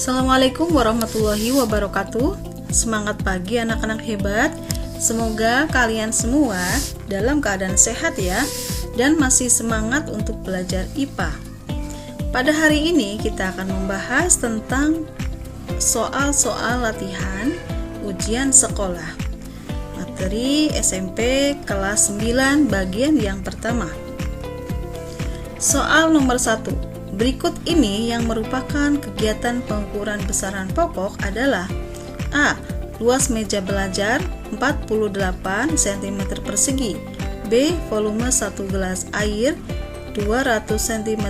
Assalamualaikum warahmatullahi wabarakatuh. Semangat pagi anak-anak hebat. Semoga kalian semua dalam keadaan sehat ya, dan masih semangat untuk belajar IPA. Pada hari ini kita akan membahas tentang soal-soal latihan ujian sekolah, materi SMP kelas 9 bagian yang pertama. Soal nomor 1. Berikut ini yang merupakan kegiatan pengukuran besaran pokok adalah: A. Luas meja belajar 48 cm persegi. B. Volume 1 gelas air 200 cm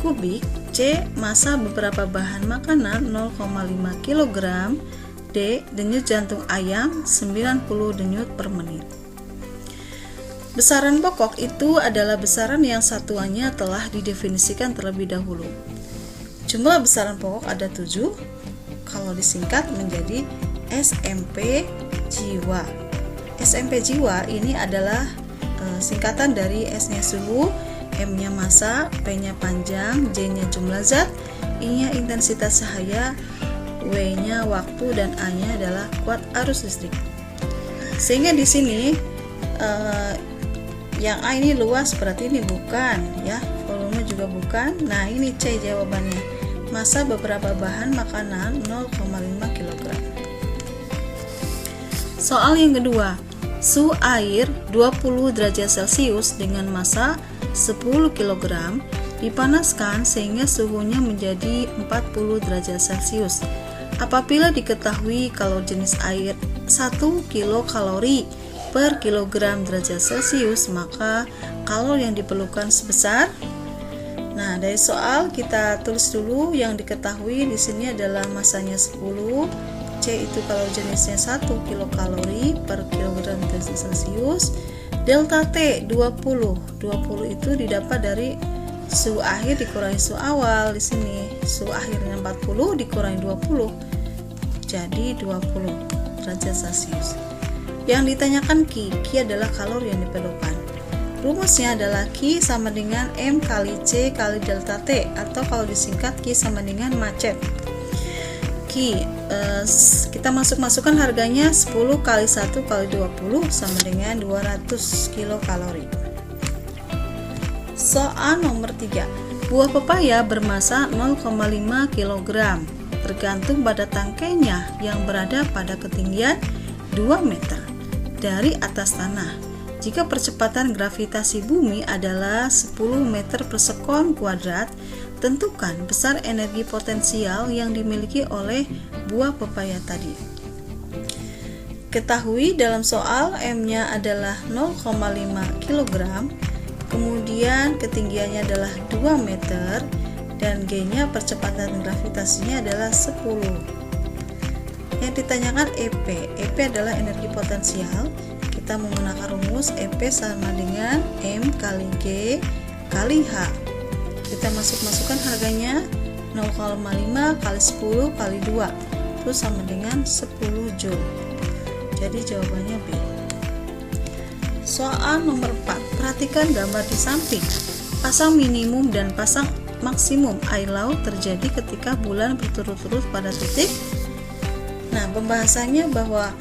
kubik. C. Massa beberapa bahan makanan 0,5 kg. D. Denyut jantung ayam 90 denyut per menit. Besaran pokok itu adalah besaran yang satuannya telah didefinisikan terlebih dahulu. Jumlah besaran pokok ada 7, kalau disingkat menjadi SMP jiwa. SMP jiwa ini adalah singkatan dari S-nya suhu, M-nya massa, P-nya panjang, J-nya jumlah zat, I-nya intensitas cahaya, W-nya waktu, dan A-nya adalah kuat arus listrik. Sehingga di sini yang A ini luas, berarti ini bukan ya, volume juga bukan. Nah, ini C jawabannya. Massa beberapa bahan makanan 0,5 kg. Soal yang kedua. Suhu air 20 derajat Celcius dengan massa 10 kg dipanaskan sehingga suhunya menjadi 40 derajat Celcius. Apabila diketahui kalau jenis air 1 kilokalori per kilogram derajat Celcius, maka kalori yang diperlukan sebesar. Nah, dari soal kita tulis dulu yang diketahui di sini adalah massanya 10, C itu kalau jenisnya 1 kilokalori per kilogram derajat Celcius, delta T 20. 20 itu didapat dari suhu akhir dikurangi suhu awal. Di sini suhu akhirnya 40 dikurangi 20, jadi 20 derajat Celcius. Yang ditanyakan Q adalah kalori yang diperlukan. Rumusnya adalah Q sama dengan M kali C kali delta T, atau kalau disingkat Q sama dengan macet. Q kita masukkan harganya 10 kali 1 kali 20 sama dengan 200 kilokalori. Soal nomor 3. Buah pepaya bermassa 0,5 kg tergantung pada tangkainya yang berada pada ketinggian 2 meter dari atas tanah. Jika percepatan gravitasi bumi adalah 10 meter per sekon kuadrat, tentukan besar energi potensial yang dimiliki oleh buah pepaya tadi. Ketahui dalam soal M-nya adalah 0,5 kg, kemudian ketinggiannya adalah 2 meter, dan G-nya percepatan gravitasinya adalah 10. Yang ditanyakan EP. EP adalah energi potensial. Kita menggunakan rumus EP sama dengan M kali G kali H. Kita masukkan harganya 0,5 kali 10 kali 2, terus sama dengan 10 Joule. Jadi jawabannya B. Soal nomor 4. Perhatikan gambar di samping. Pasang minimum dan pasang maksimum air laut terjadi ketika bulan berturut-turut pada titik. Nah, pembahasannya bahwa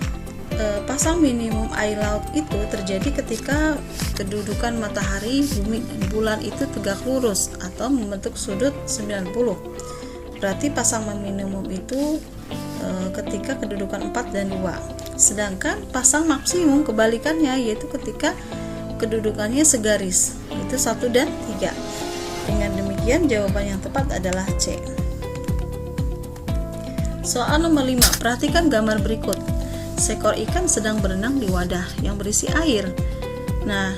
pasang minimum air laut itu terjadi ketika kedudukan matahari, bumi, bulan itu tegak lurus atau membentuk sudut 90. Berarti pasang minimum itu ketika kedudukan 4 dan 2. Sedangkan pasang maksimum kebalikannya, yaitu ketika kedudukannya segaris, itu 1 dan 3. Dengan demikian jawaban yang tepat adalah C. Soal nomor 5. Perhatikan gambar berikut. Seekor ikan sedang berenang di wadah yang berisi air. Nah,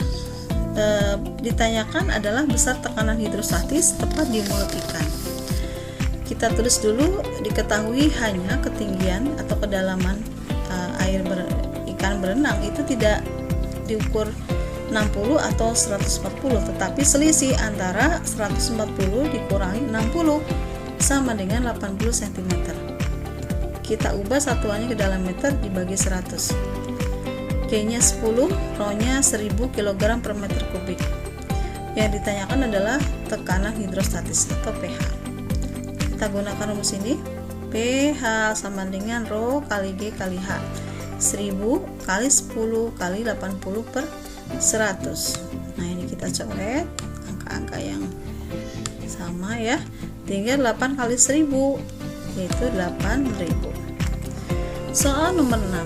ditanyakan adalah besar tekanan hidrostatis tepat di mulut ikan. Kita tulis dulu, diketahui hanya ketinggian atau kedalaman ikan berenang itu tidak diukur 60 atau 140, tetapi selisih antara 140 dikurangi 60 sama dengan 80 cm. Kita ubah satuannya ke dalam meter dibagi 100. G-nya 10, Rho-nya 1000 kg per meter kubik. Yang ditanyakan adalah tekanan hidrostatis atau pH. Kita gunakan rumus ini. PH sama dengan Rho kali G kali H. 1000 kali 10 kali 80 per 100. Nah, ini kita coret angka-angka yang sama ya. Tinggal 8 kali 1000, yaitu 8000. Soal nomor 6.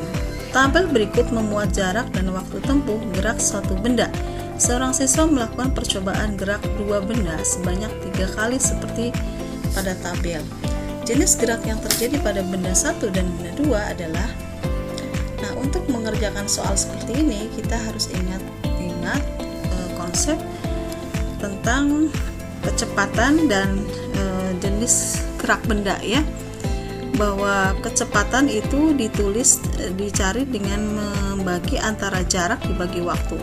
Tabel berikut memuat jarak dan waktu tempuh gerak suatu benda. Seorang siswa melakukan percobaan gerak dua benda sebanyak 3 kali seperti pada tabel. Jenis gerak yang terjadi pada benda 1 dan benda 2 adalah. Nah, untuk mengerjakan soal seperti ini kita harus ingat konsep tentang kecepatan dan jenis gerak benda ya. Bahwa kecepatan itu dicari dengan membagi antara jarak dibagi waktu.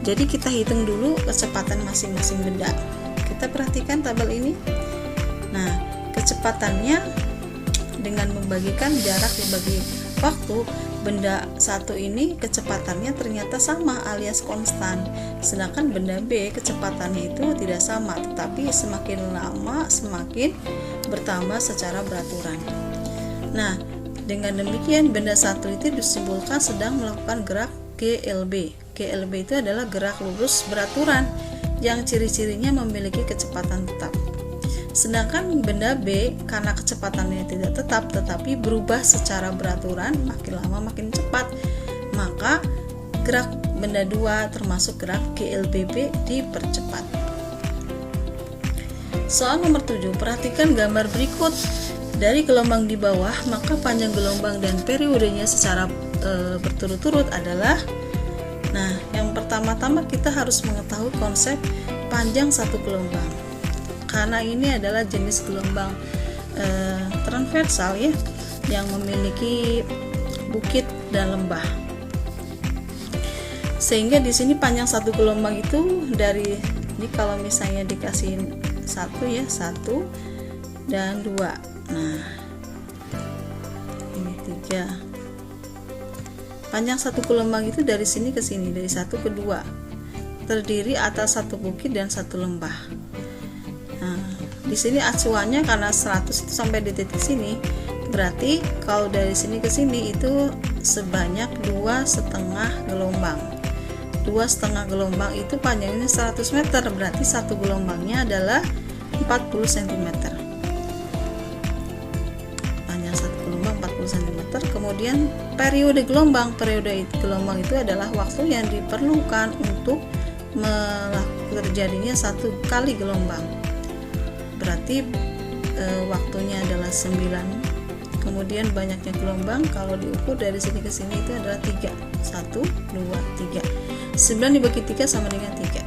Jadi kita hitung dulu kecepatan masing-masing benda. Kita perhatikan tabel ini. Nah, kecepatannya dengan membagikan jarak dibagi waktu, benda 1 ini kecepatannya ternyata sama alias konstan, sedangkan benda B kecepatannya itu tidak sama, tetapi semakin lama semakin bertambah secara beraturan. Nah, dengan demikian benda 1 itu disimpulkan sedang melakukan gerak GLB. GLB itu adalah gerak lurus beraturan yang ciri-cirinya memiliki kecepatan tetap. Sedangkan benda B karena kecepatannya tidak tetap tetapi berubah secara beraturan, makin lama makin cepat, maka gerak benda 2 termasuk gerak GLBB dipercepat. Soal nomor 7, perhatikan gambar berikut. Dari gelombang di bawah, maka panjang gelombang dan periodenya secara berturut-turut adalah. Nah, yang pertama-tama kita harus mengetahui konsep panjang satu gelombang. Karena ini adalah jenis gelombang transversal ya, yang memiliki bukit dan lembah. Sehingga di sini panjang satu gelombang itu dari ini kalau misalnya dikasih 1 dan 2. Nah, ini 3. Panjang satu gelombang itu dari sini ke sini, dari 1 ke 2. Terdiri atas satu bukit dan satu lembah. Nah, di sini acuannya karena 100 itu sampai di titik sini, berarti kalau dari sini ke sini itu sebanyak 2,5 gelombang. 2,5 gelombang itu panjangnya 100 meter, berarti satu gelombangnya adalah 40 cm. Panjang satu gelombang 40 cm. Kemudian periode gelombang itu adalah waktu yang diperlukan untuk terjadinya satu kali gelombang. Berarti waktunya adalah 9. Kemudian banyaknya gelombang kalau diukur dari sini ke sini itu adalah 3. 1, 2, 3. 9 dibagi 3 sama dengan 3.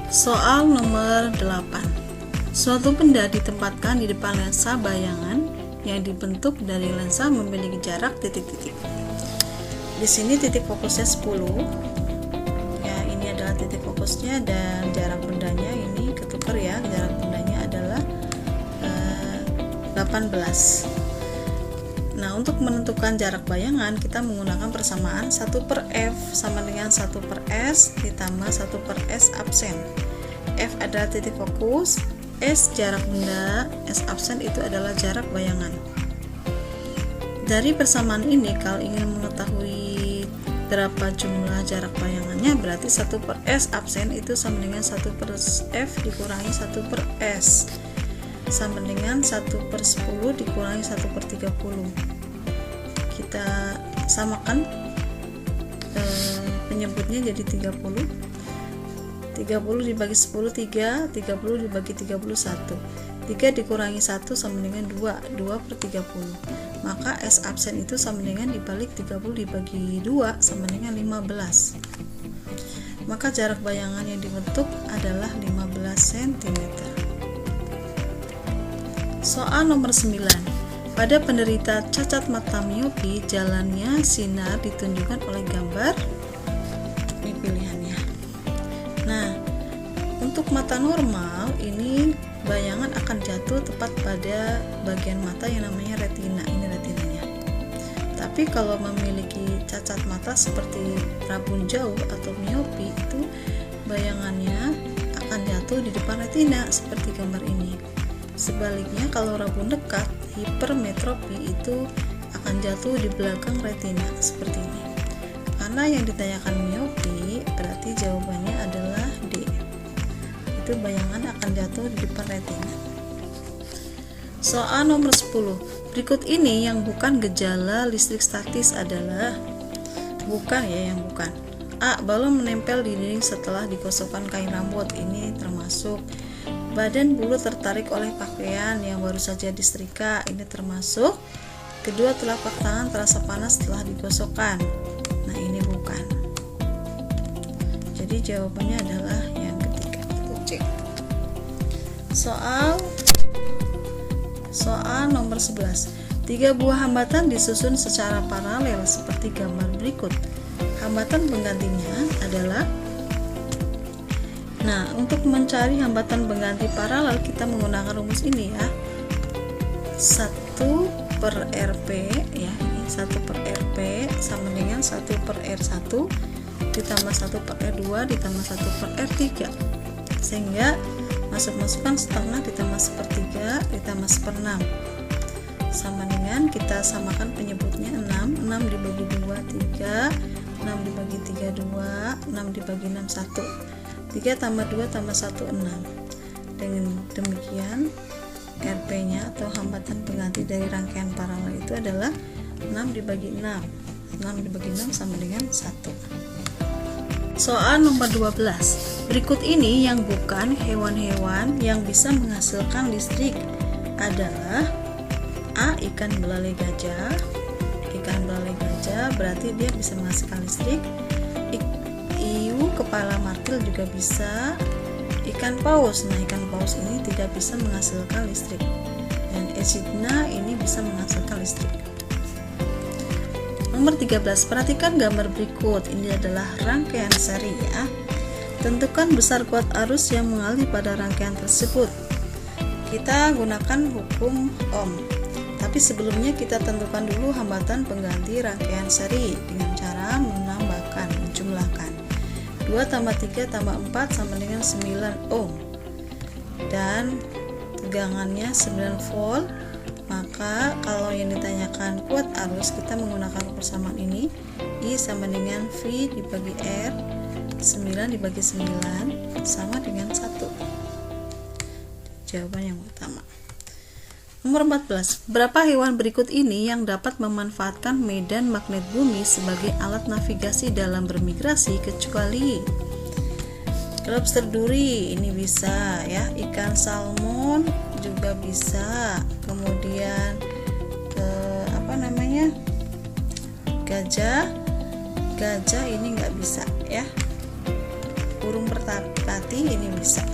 Soal nomor 8. Suatu benda ditempatkan di depan lensa bayangan yang dibentuk dari lensa memiliki jarak titik-titik. Di sini titik fokusnya 10. Ya, ini adalah titik fokusnya dan jarak bendanya ini ketukar ya. Jarak bendanya adalah 18. Nah, untuk menentukan jarak bayangan kita menggunakan persamaan 1/f sama dengan 1/s ditambah 1/s absen. F adalah titik fokus, S jarak benda, S absen itu adalah jarak bayangan. Dari persamaan ini kalau ingin mengetahui berapa jumlah jarak bayangannya, berarti 1/s absen itu sama dengan 1/f dikurangi 1/s sama dengan 1/10 dikurangi 1/30. Kita samakan penyebutnya jadi 30. 30 dibagi 10 3, 30 dibagi 31. 3 dikurangi 1 sama dengan 2, 2/30. Maka S absen itu sama dengan dibalik 30 dibagi 2 sama dengan 15. Maka jarak bayangan yang dibentuk adalah 15 cm. Soal nomor 9. Pada penderita cacat mata miopi, jalannya sinar ditunjukkan oleh gambar. Ini pilihannya. Nah, untuk mata normal ini bayangan akan jatuh tepat pada bagian mata yang namanya retina. Ini retinanya. Tapi kalau memiliki cacat mata seperti rabun jauh atau miopi, itu bayangannya akan jatuh di depan retina seperti gambar ini. Sebaliknya kalau rabun dekat, hipermetropi itu akan jatuh di belakang retina seperti ini. Karena yang ditanyakan miopi, berarti jawabannya adalah D. Itu bayangan akan jatuh di depan retina. Soal nomor 10. Berikut ini yang bukan gejala listrik statis adalah A. Balon menempel di dinding setelah digosokkan kain rambut. Ini termasuk. Badan bulu tertarik oleh pakaian yang baru saja disetrika. Ini termasuk. Kedua, telapak tangan terasa panas setelah digosokkan. Nah, ini bukan. Jadi jawabannya adalah yang ketiga. Kita cek. Soal nomor 11. 3 buah hambatan disusun secara paralel seperti gambar berikut. Hambatan penggantinya adalah, nah, untuk mencari hambatan pengganti paralel kita menggunakan rumus ini ya. 1/RP ya, ini 1/RP sama dengan 1/R1 ditambah 1/R2 ditambah 1/R3, sehingga masukkan setengah ditambah 1/3 ditambah 1/6 sama dengan, kita samakan penyebutnya 6 dibagi 2 3, 6 dibagi 3 2, 6 dibagi 6 1, 3 tambah 2 tambah 1 6. Dengan demikian RP nya atau hambatan pengganti dari rangkaian paralel itu adalah 6 dibagi 6. 6 dibagi 6 sama dengan 1. Soal nomor 12. Berikut ini yang bukan hewan-hewan yang bisa menghasilkan listrik adalah A. Ikan belalai gajah. Ikan belalai gajah berarti dia bisa menghasilkan listrik. Hiu kepala martil juga bisa. Ikan paus, nah ikan paus ini tidak bisa menghasilkan listrik. Dan echidna ini bisa menghasilkan listrik. Nomor 13, perhatikan gambar berikut. Ini adalah rangkaian seri ya. Tentukan besar kuat arus yang mengalir pada rangkaian tersebut. Kita gunakan hukum Ohm. Tapi sebelumnya kita tentukan dulu hambatan pengganti rangkaian seri dengan cara menambahkan, menjumlahkan. 2 tambah 3 tambah 4 sama dengan 9 ohm. Dan tegangannya 9 volt. Maka kalau yang ditanyakan kuat arus, kita menggunakan persamaan ini. I sama dengan V dibagi R, 9 dibagi 9 sama dengan 1. Jawaban yang pertama. Nomor 14. Berapa hewan berikut ini yang dapat memanfaatkan medan magnet bumi sebagai alat navigasi dalam bermigrasi kecuali lobster duri, ini bisa ya, ikan salmon juga bisa, kemudian gajah ini nggak bisa ya, burung merpati ini bisa.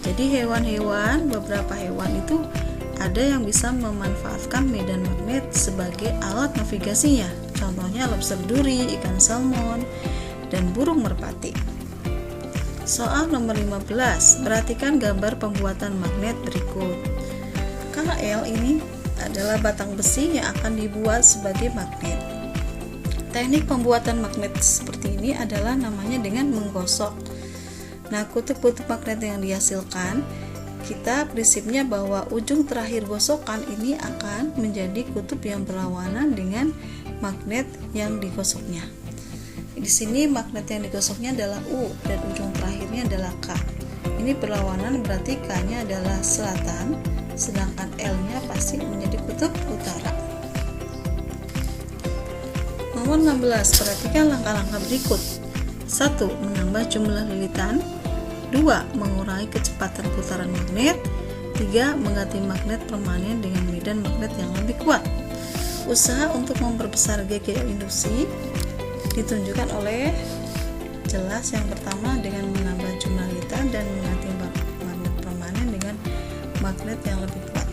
Jadi beberapa hewan itu ada yang bisa memanfaatkan medan magnet sebagai alat navigasinya. Contohnya lobster duri, ikan salmon, dan burung merpati. Soal nomor 15. Perhatikan gambar pembuatan magnet berikut. KL ini adalah batang besi yang akan dibuat sebagai magnet. Teknik pembuatan magnet seperti ini adalah namanya dengan menggosok. Nah, kutub-kutub magnet yang dihasilkan, kita prinsipnya bahwa ujung terakhir gosokan ini akan menjadi kutub yang berlawanan dengan magnet yang digosoknya. Di sini magnet yang digosoknya adalah U dan ujung terakhirnya adalah K. Ini berlawanan, berarti K-nya adalah selatan, sedangkan L-nya pasti menjadi kutub utara. Nomor 16, perhatikan langkah-langkah berikut. 1. Menambah jumlah lilitan. 2. Mengurangi kecepatan putaran magnet. 3. Mengganti magnet permanen dengan medan magnet yang lebih kuat. Usaha untuk memperbesar GGL induksi ditunjukkan oleh jelas yang pertama dengan menambah jumlah lilitan dan mengganti magnet permanen dengan magnet yang lebih kuat.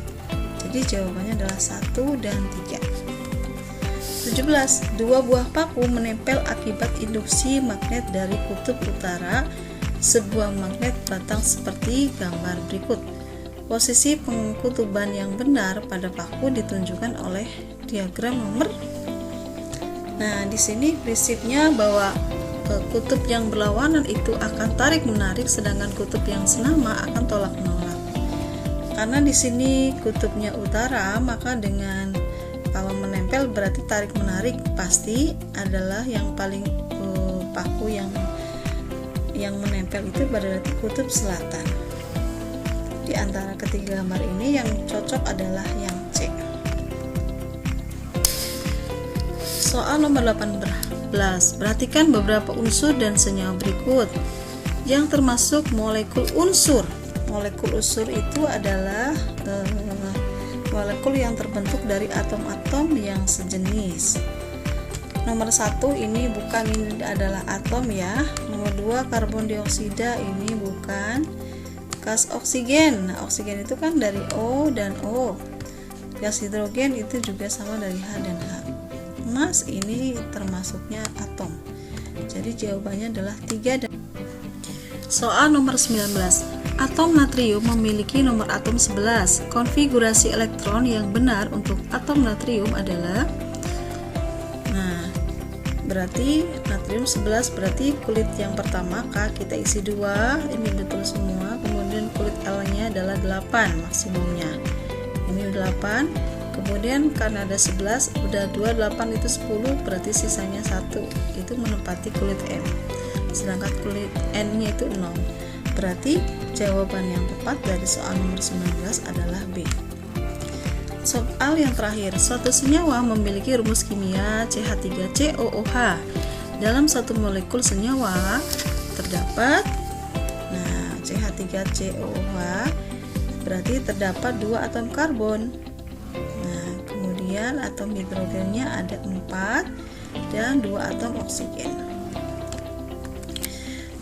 Jadi jawabannya adalah 1 dan 3. 17. 2 buah paku menempel akibat induksi magnet dari kutub utara sebuah magnet batang seperti gambar berikut. Posisi pengkutuban yang benar pada paku ditunjukkan oleh diagram nomor. Nah, di sini prinsipnya bahwa kutub yang berlawanan itu akan tarik menarik, sedangkan kutub yang senama akan tolak menolak. Karena di sini kutubnya utara, maka dengan kalau menempel berarti tarik menarik pasti adalah yang paling paku yang menempel itu berarti kutub selatan. Di antara ketiga gambar ini yang cocok adalah yang C. Soal nomor 18. Perhatikan beberapa unsur dan senyawa berikut yang termasuk molekul unsur. Molekul unsur itu adalah molekul yang terbentuk dari atom-atom yang sejenis. Nomor 1 ini adalah atom ya. Nomor 2 karbon dioksida ini bukan gas oksigen. Nah, oksigen itu kan dari O dan O. Gas hidrogen itu juga sama dari H dan H. Emas ini termasuknya atom. Jadi jawabannya adalah 3 dan Soal nomor 19. Atom natrium memiliki nomor atom 11. Konfigurasi elektron yang benar untuk atom natrium adalah berarti natrium 11 berarti kulit yang pertama K kita isi 2, ini betul semua. Kemudian kulit L nya adalah 8 maksimumnya, ini 8. Kemudian karena ada 11 udah 2, 8 itu 10 berarti sisanya 1, itu menempati kulit M. Sedangkan kulit N nya itu 0. Berarti jawaban yang tepat dari soal nomor 19 adalah B. Soal yang terakhir, suatu senyawa memiliki rumus kimia CH3COOH. Dalam satu molekul senyawa terdapat CH3COOH berarti terdapat 2 atom karbon. Kemudian atom hidrogennya ada 4 dan 2 atom oksigen.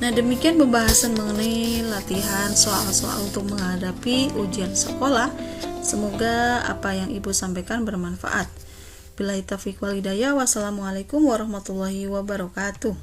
Demikian pembahasan mengenai latihan soal-soal untuk menghadapi ujian sekolah. Semoga apa yang Ibu sampaikan bermanfaat. Billahi taufiq wal hidayah. Wassalamualaikum warahmatullahi wabarakatuh.